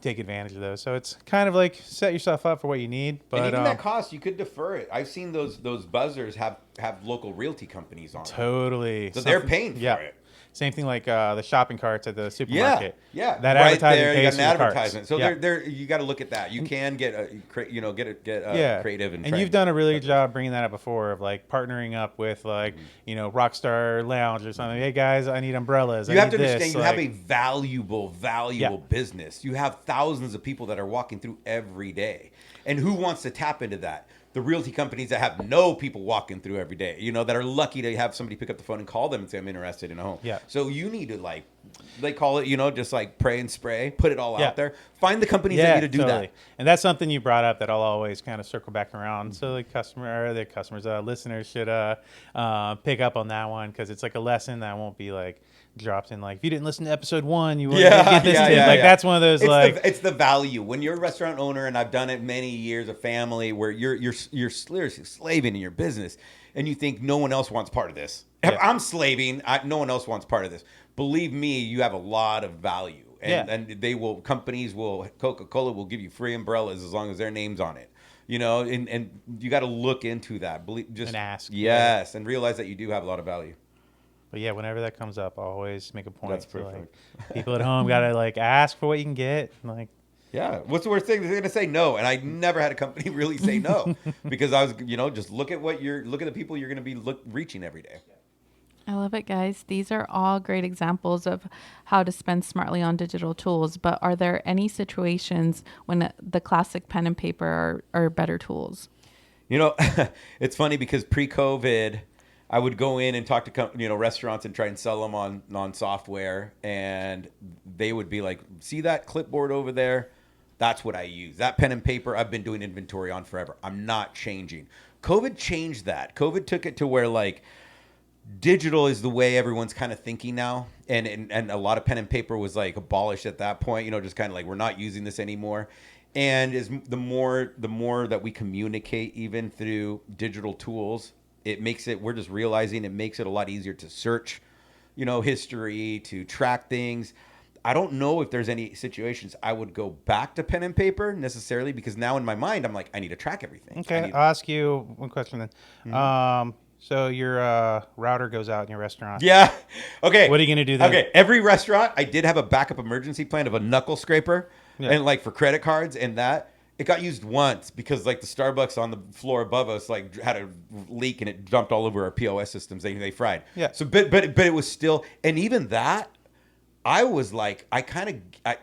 take advantage of those. So it's kind of like set yourself up for what you need. But and even that cost, you could defer it. I've seen those buzzers have local realty companies on them. Totally. So they're paying for it. Same thing like the shopping carts at the supermarket. Yeah. That right advertising there, pays you got for an the carts. advertisement. So they're you got to look at that. You can get creative and you've done a really good job bringing that up before of like partnering up with like Rockstar Lounge or something. Hey guys, I need umbrellas. You have to this. understand, you like, have a valuable business. You have thousands of people that are walking through every day, and who wants to tap into that? The realty companies that have no people walking through every day, that are lucky to have somebody pick up the phone and call them and say, I'm interested in a home. Yeah. So you need to like, they call it, just like pray and spray, put it all out there. Find the companies that need to do that. And that's something you brought up that I'll always kind of circle back around. So the listeners should pick up on that one, because it's like a lesson that won't be like dropped in like, if you didn't listen to episode 1, you wouldn't get this tip. Like that's one of those it's the value when you're a restaurant owner, and I've done it many years, a family where you're slaving in your business, and you think no one else wants part of this. If I'm slaving, no one else wants part of this. Believe me, you have a lot of value, and Coca-Cola will give you free umbrellas as long as their name's on it. And you got to look into that. And ask. Yes, and realize that you do have a lot of value. But yeah, whenever that comes up, I'll always make a point. That's to, perfect. like, people at home gotta like ask for what you can get. Like, yeah, what's the worst thing? They're gonna say no, and I never had a company really say no because I was, just look at the people you're gonna be reaching every day. I love it, guys. These are all great examples of how to spend smartly on digital tools. But are there any situations when the classic pen and paper are better tools? You know, it's funny because pre-COVID, I would go in and talk to restaurants and try and sell them on software, and they would be like, "See that clipboard over there? That's what I use. That pen and paper I've been doing inventory on forever. I'm not changing." COVID changed that. COVID took it to where like digital is the way everyone's kind of thinking now, and a lot of pen and paper was like abolished at that point. You know, just kind of like we're not using this anymore. And the more that we communicate, even through digital tools, it makes it. We're just realizing it makes it a lot easier to search, history, to track things. I don't know if there's any situations I would go back to pen and paper necessarily, because now in my mind I'm like, I need to track everything. Okay, I'll ask you one question then. Mm-hmm. So your router goes out in your restaurant. Yeah. Okay. What are you going to do then? Okay. Every restaurant, I did have a backup emergency plan of a knuckle scraper, and like for credit cards, and that it got used once because like the Starbucks on the floor above us like had a leak and it dumped all over our POS systems. They fried. Yeah. So but it was still, and even that, I was like,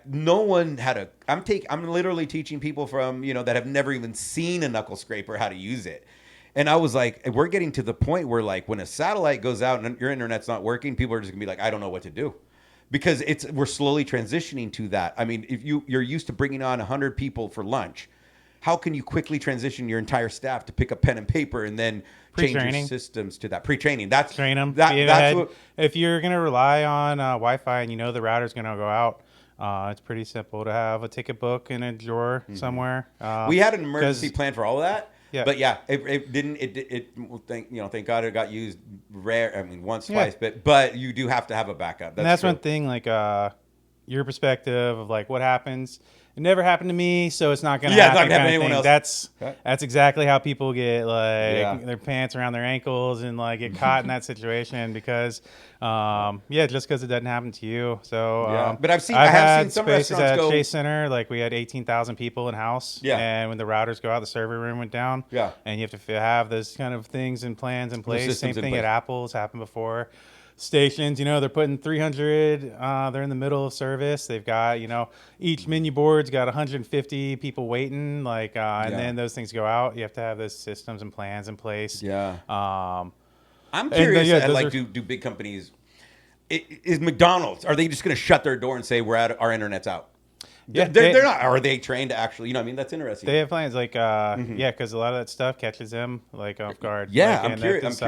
no one had a. I'm literally teaching people from that have never even seen a knuckle scraper how to use it. And I was like, we're getting to the point where like when a satellite goes out and your internet's not working, people are just gonna be like, I don't know what to do, because we're slowly transitioning to that. I mean, if you're used to bringing on 100 people for lunch, how can you quickly transition your entire staff to pick up pen and paper and then change your systems to that pre-training? Train them. That's what, if you're gonna rely on Wi-Fi and the router's gonna go out. It's pretty simple to have a ticket book in a drawer somewhere. We had an emergency plan for all of that. Yeah. But yeah, it didn't. Thank God it got used rare. I mean, once, twice. But you do have to have a backup. That's one thing. Like your perspective of like what happens. It never happened to me, so it's not going to happen. Yeah, it's not going to happen to anyone else. That's exactly how people get like their pants around their ankles and like get caught in that situation because, just because it doesn't happen to you. So, but I have seen some spaces restaurants at Chase Center. Like we had 18,000 people in house. Yeah. And when the routers go out, the server room went down. Yeah. And you have to have those kind of things and plans in place. Same thing at Apple's happened before. Stations, they're putting 300, they're in the middle of service. They've got, each menu board's got 150 people waiting, and then those things go out. You have to have those systems and plans in place. Yeah. I'm curious, do big companies, is McDonald's, are they just going to shut their door and say our internet's out? Yeah, they're not. Are they trained to actually? I mean, that's interesting. They have plans, because a lot of that stuff catches them off guard. Yeah, I'm curious.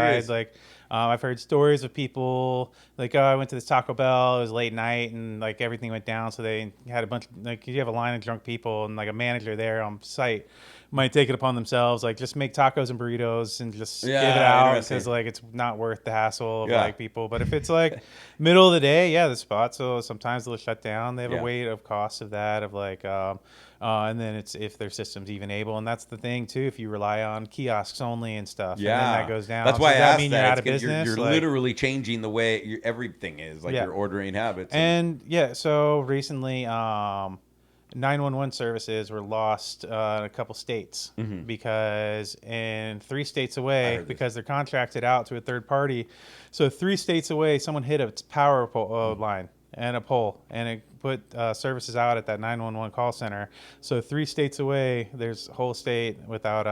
I've heard stories of people I went to this Taco Bell. It was late night and everything went down, so they had a bunch of, you have a line of drunk people and a manager there on site might take it upon themselves just make tacos and burritos and just give it out because it's not worth the hassle of people. But if it's middle of the day, the spot, so sometimes they'll shut down. They have a weight of cost of that of and then it's if their system's even able, and that's the thing too. If you rely on kiosks only and stuff, and then that goes down. That's why I asked mean you're out of business. You're literally changing the way everything is, your ordering habits. And so recently, 911 services were lost in a couple states because in 3 states away, because they're contracted out to a third party. So 3 states away, someone hit a power line and a pole, and it put services out at that 911 call center. So 3 states away, there's a whole state without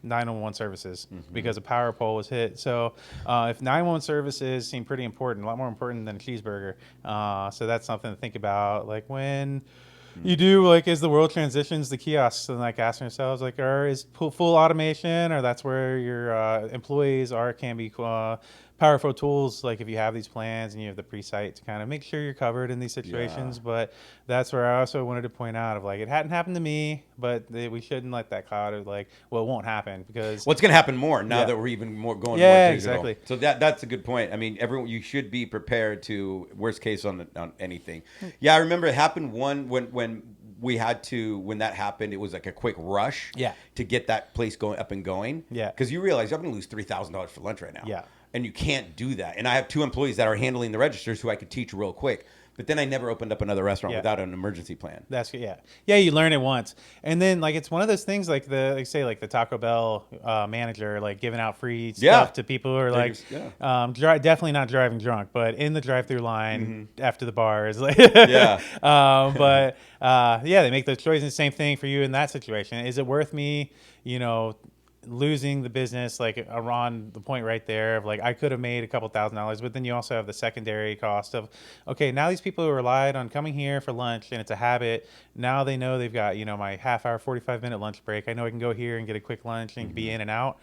911 services because a power pole was hit. So if 911 services seem pretty important, a lot more important than a cheeseburger. So that's something to think about. When you do, as the world transitions to kiosks, and asking yourselves, is full automation, or that's where your employees can be powerful tools, if you have these plans and you have the pre-site to kind of make sure you're covered in these situations. Yeah. But that's where I also wanted to point out of it hadn't happened to me, but we shouldn't let that cloud of it won't happen, because what's going to happen more now that we're even more going more digital. Exactly. So that's a good point. I mean, you should be prepared to worst case on anything. Yeah, I remember it happened when that happened, it was a quick rush to get that place up and going. Yeah. Because you realize I'm going to lose $3,000 for lunch right now. Yeah. And you can't do that. And I have 2 employees that are handling the registers who I could teach real quick. But then I never opened up another restaurant without an emergency plan. That's you learn it once, and then it's one of those things the Taco Bell manager giving out free stuff to people who are definitely not driving drunk, but in the drive-through line after the bar is they make those choices. Same thing for you in that situation. Is it worth me losing the business, like around the point right there of like I could have made a couple $1,000s, but then you also have the secondary cost of, okay, now these people who relied on coming here for lunch and it's a habit, now they know they've got, my half hour, 45-minute lunch break. I know I can go here and get a quick lunch and be in and out.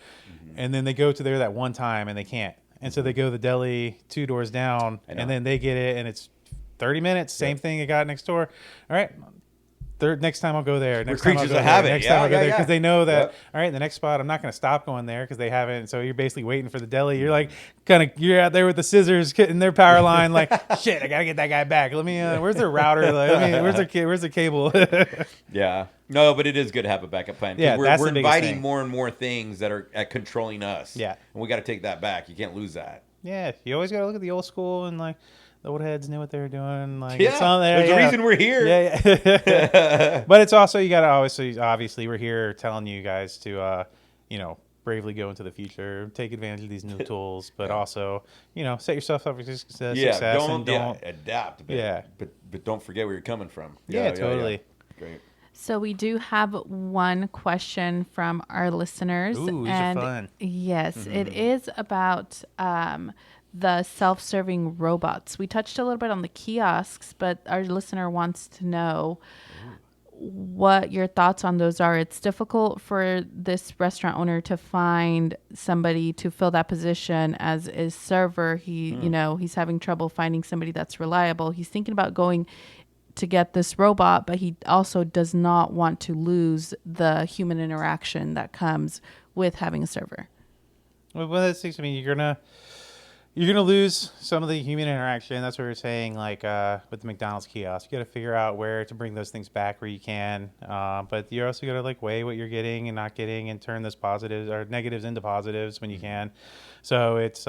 And then they go to there that one time and they can't. And so they go to the deli 2 doors down and then they get it and it's 30 minutes, same thing I got next door. All right. Next time I'll go there. Next time I'll go there. Next time I'll go there because they know that. All right, the next spot I'm not going to stop going there because they haven't. So you're basically waiting for the deli. You're like you're out there with the scissors cutting their power line. Like shit, I gotta get that guy back. Let me. Where's their router? Where's the cable? Yeah. No, but it is good to have a backup plan. Yeah, we're inviting more and more things that are controlling us. Yeah, and we got to take that back. You can't lose that. Yeah, you always got to look at the old school and like. The old heads knew what they were doing. Like, yeah, there's a reason we're here. Yeah. But it's also, you got to obviously, we're here telling you guys to, bravely go into the future, take advantage of these new tools, but also, set yourself up for success. Don't adapt. But don't forget where you're coming from. Yeah, totally. Great. So we do have one question from our listeners. Ooh, these are fun. Yes, it is about the self-serving robots. We touched a little bit on the kiosks, but our listener wants to know what your thoughts on those are. It's difficult for this restaurant owner to find somebody to fill that position as a server. He's having trouble finding somebody that's reliable. He's thinking about going to get this robot, but he also does not want to lose the human interaction that comes with having a server. Well, that seems to me you're gonna lose some of the human interaction. That's what we're saying. Like with the McDonald's kiosk, you got to figure out where to bring those things back where you can. But you're also got to weigh what you're getting and not getting, and turn those positives or negatives into positives when you can. So it's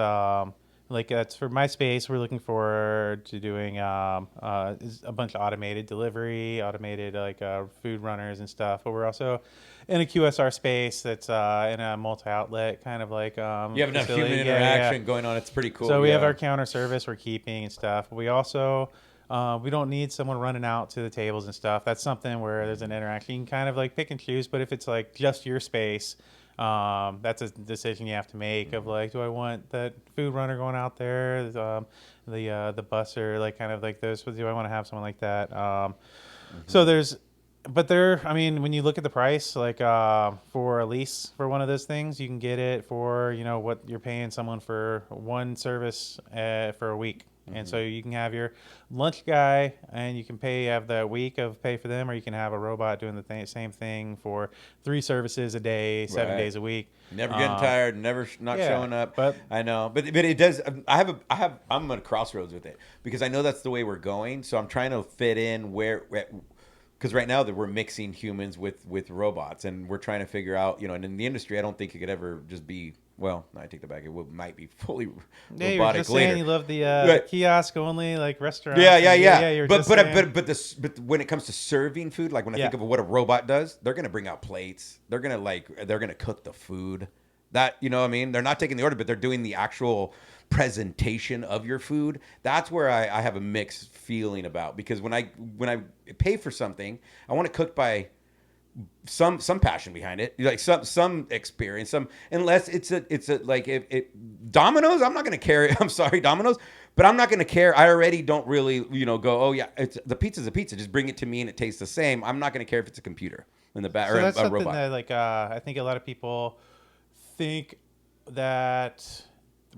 that's for my space. We're looking forward to doing a bunch of automated delivery, automated food runners and stuff. But we're also in a QSR space that's in a multi-outlet kind of you have enough human interaction going on. It's pretty cool. So we have our counter service we're keeping and stuff. We also we don't need someone running out to the tables and stuff. That's something where there's an interaction. You can kind of pick and choose. But if it's just your space, that's a decision you have to make of do I want that food runner going out there, the busser, those. Do I want to have someone like that? So there's. But when you look at the price, for a lease for one of those things, you can get it for, what you're paying someone for one service for a week. Mm-hmm. And so you can have your lunch guy and you can have the week of pay for them, or you can have a robot doing the same thing for 3 services a day, 7 days a week. Never getting tired, never not showing up. But I know, but it does. I'm at a crossroads with it because I know that's the way we're going. So I'm trying to fit in because right now that we're mixing humans with robots, and we're trying to figure out, and in the industry, I don't think it could ever just be. Well, no, I take that back. It might be fully robotic you're just later. Saying you love the kiosk only But restaurants. but when it comes to serving food, when I think of what a robot does, they're gonna bring out plates. They're gonna cook the food. That they're not taking the order, but they're doing the actual presentation of your food. That's where I have a mixed feeling about, because when I pay for something, I want it cooked by some passion behind it, some experience, unless it's Domino's. I'm not gonna care. I'm sorry, Domino's, but I'm not gonna care. I already don't really go, oh yeah, it's the pizza's a pizza, just bring it to me and it tastes the same. I'm not gonna care if it's a computer in the back or that's a robot. That I think a lot of people think that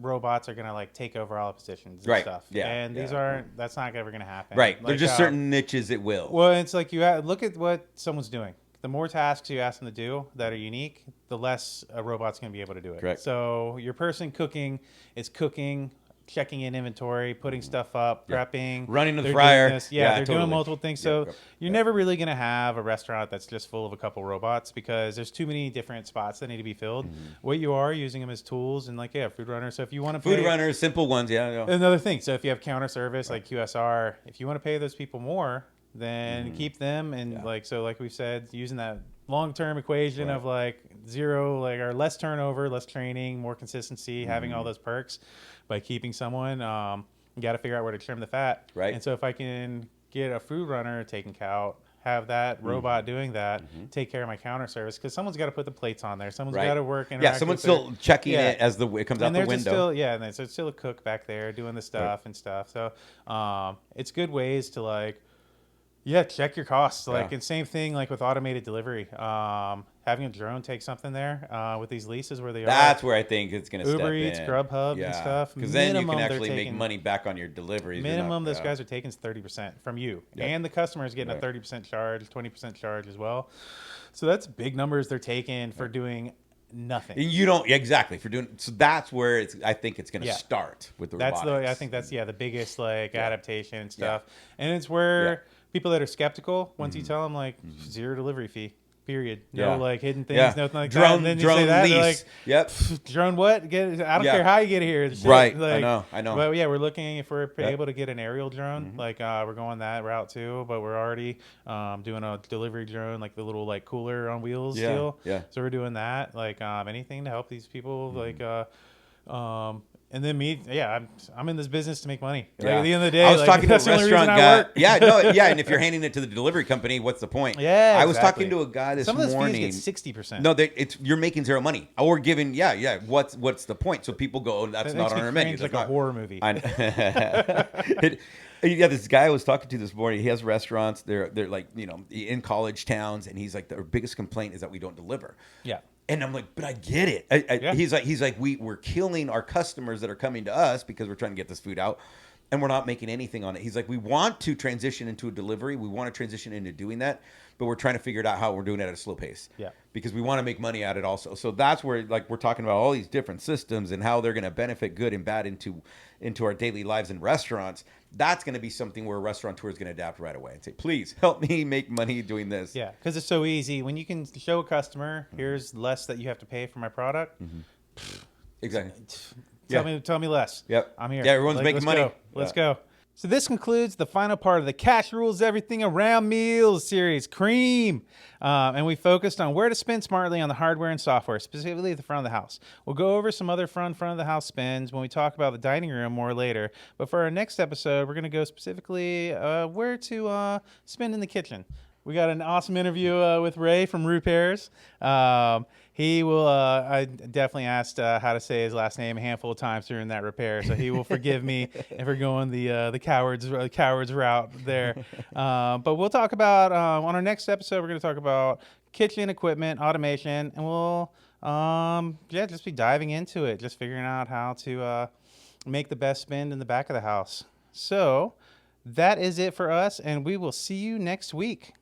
robots are gonna take over all the positions and stuff. Yeah. And these aren't. That's not ever gonna happen. Right. There's just certain niches it will. Well, it's you look at what someone's doing. The more tasks you ask them to do that are unique, the less a robot's gonna be able to do it. Correct. So your person cooking is cooking, checking in inventory, putting stuff up, prepping, running the fryer. They're doing multiple things. So you're never really going to have a restaurant that's just full of a couple robots, because there's too many different spots that need to be filled. Mm-hmm. What you are using them as tools, and food runners. So if you want to food runners, simple ones, Another thing. So if you have counter service like QSR, if you want to pay those people more, then keep them. And like we said, using that long-term equation of zero, or less turnover, less training, more consistency, having all those perks. By keeping someone, you got to figure out where to trim the fat. Right. And so if I can get a food runner taken out, have that robot doing that take care of my counter service because someone's got to put the plates on there. Someone's Right. got to work. Yeah, someone's still checking it as it comes out and the there's window. Still, and there's still a cook back there doing the stuff and stuff. So it's good ways to like, check your costs. Like, and same thing like with automated delivery. Having a drone take something there with these leases where they That's where I think it's going to step in. Uber Eats, Grubhub, and stuff. Because then you can actually make money back on your deliveries. Minimum those guys are taking is 30% from you, and the customer is getting a 30% charge, 20% charge as well. So that's big numbers they're taking for doing nothing. You don't for doing. So that's where I think it's going to start with the robotics. I think that's the biggest like adaptation and stuff, and it's where people that are skeptical once you tell them like zero delivery fee. Period. No like hidden things, nothing like that. And then you say that, lease. Like, drone what? I don't care how you get here. Right. Like, I know. But we're looking if we're able to get an aerial drone. Like we're going that route too. But we're already doing a delivery drone, like the little like cooler on wheels deal. Yeah. So we're doing that. Like anything to help these people. Like and then I'm in this business to make money. Like, at the end of the day, I was talking to a restaurant guy. And if you're handing it to the delivery company, what's the point? Yeah, I was talking to a guy this morning. Some of those fees get 60%. No, you're making zero money. Or giving, what's the point? So people go, that's not on our menu. It's like a horror movie. This guy I was talking to this morning, he has restaurants. They're like, in college towns, and he's like, their biggest complaint is that we don't deliver. Yeah. And I'm like, but I get it. He's like, we're killing our customers that are coming to us because we're trying to get this food out, and we're not making anything on it. He's like, we want to transition into a delivery. We want to transition into doing that, but we're trying to figure it out how we're doing it at a slow pace. Yeah. Because we want to make money at it also. So that's where like we're talking about all these different systems and how they're going to benefit good and bad into our daily lives in restaurants. That's going to be something where a restaurateur is going to adapt right away and say, please help me make money doing this. Yeah, because it's so easy. When you can show a customer, here's less that you have to pay for my product. Exactly. Tell me less. Yep. I'm here. Yeah, everyone's making money. Let's go. So this concludes the final part of the Cash Rules Everything Around Meals series, Cream. And we focused on where to spend smartly on the hardware and software, specifically at the front of the house. We'll go over some other fun front of the house spends when we talk about the dining room more later. But for our next episode, we're going to go specifically where to spend in the kitchen. We got an awesome interview with Ray from Repairs. He will. I definitely asked how to say his last name a handful of times during that repair, so he will forgive me if we're going the cowards route there. But we'll talk about on our next episode. We're going to talk about kitchen equipment, automation, and we'll just be diving into it, just figuring out how to make the best spend in the back of the house. So that is it for us, and we will see you next week.